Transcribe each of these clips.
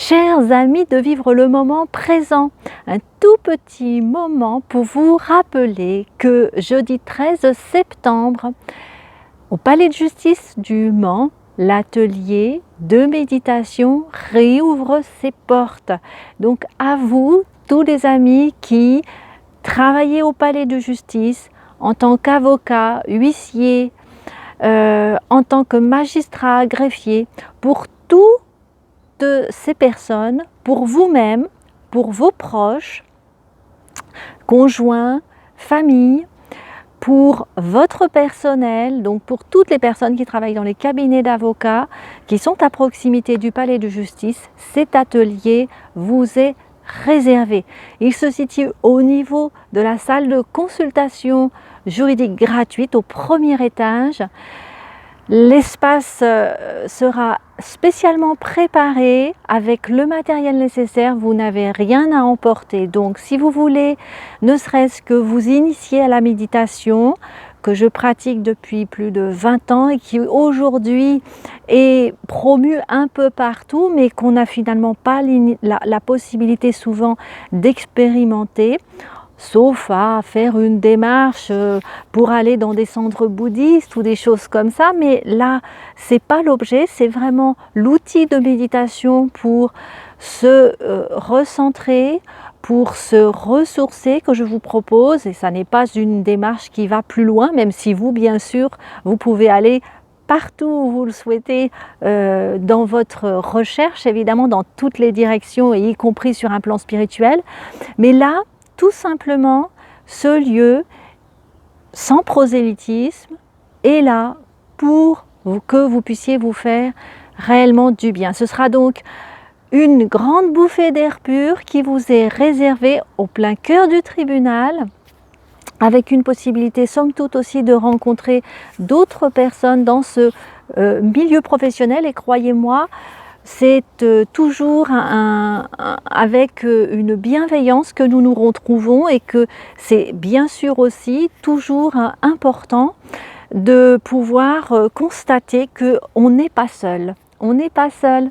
Chers amis, de vivre le moment présent, un tout petit moment pour vous rappeler que jeudi 13 septembre, au Palais de Justice du Mans, l'atelier de méditation réouvre ses portes. Donc à vous, tous les amis qui travaillez au Palais de Justice en tant qu'avocat, huissier, en tant que magistrat, greffier, pour toutes ces personnes, pour vous-même, pour vos proches, conjoints, famille, pour votre personnel, donc pour toutes les personnes qui travaillent dans les cabinets d'avocats, qui sont à proximité du Palais de Justice, cet atelier vous est réservé. Il se situe au niveau de la salle de consultation juridique gratuite au premier étage. L'espace sera spécialement préparé avec le matériel nécessaire, vous n'avez rien à emporter. Donc si vous voulez ne serait-ce que vous initier à la méditation, que je pratique depuis plus de 20 ans et qui aujourd'hui est promue un peu partout, mais qu'on n'a finalement pas la possibilité souvent d'expérimenter, sauf à faire une démarche pour aller dans des centres bouddhistes ou des choses comme ça. Mais là, c'est pas l'objet, c'est vraiment l'outil de méditation pour se recentrer, pour se ressourcer que je vous propose. Et ça n'est pas une démarche qui va plus loin, même si vous, bien sûr, vous pouvez aller partout où vous le souhaitez dans votre recherche, évidemment dans toutes les directions, et y compris sur un plan spirituel. Mais là, tout simplement, ce lieu, sans prosélytisme, est là pour que vous puissiez vous faire réellement du bien. Ce sera donc une grande bouffée d'air pur qui vous est réservée au plein cœur du tribunal, avec une possibilité somme toute aussi de rencontrer d'autres personnes dans ce milieu professionnel. Et croyez-moi, c'est toujours avec une bienveillance que nous nous retrouvons, et que c'est bien sûr aussi toujours important de pouvoir constater qu'on n'est pas seul. On n'est pas seul.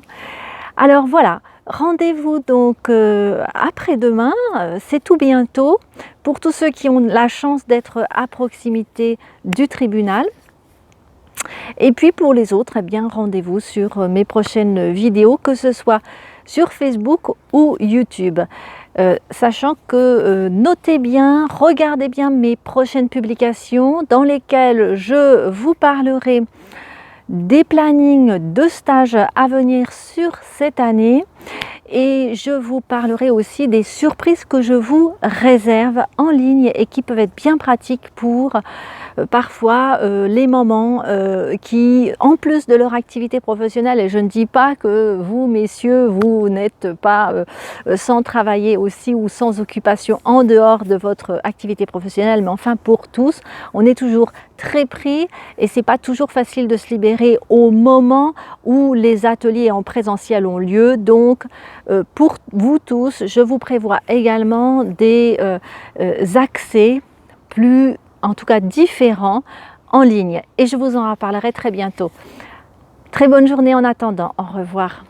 Alors voilà, rendez-vous donc après-demain, c'est tout bientôt, pour tous ceux qui ont la chance d'être à proximité du tribunal. Et puis pour les autres, eh bien rendez-vous sur mes prochaines vidéos, que ce soit sur Facebook ou YouTube. Sachant que notez bien, regardez bien mes prochaines publications dans lesquelles je vous parlerai des plannings de stages à venir sur cette année, et je vous parlerai aussi des surprises que je vous réserve en ligne et qui peuvent être bien pratiques pour parfois les mamans qui, en plus de leur activité professionnelle, et je ne dis pas que vous, messieurs, vous n'êtes pas sans travailler aussi ou sans occupation en dehors de votre activité professionnelle, mais enfin pour tous, on est toujours très pris et c'est pas toujours facile de se libérer au moment où les ateliers en présentiel ont lieu. Donc pour vous tous, je vous prévois également des accès plus, en tout cas différents, en ligne, et je vous en reparlerai très bientôt. Très bonne journée en attendant, au revoir.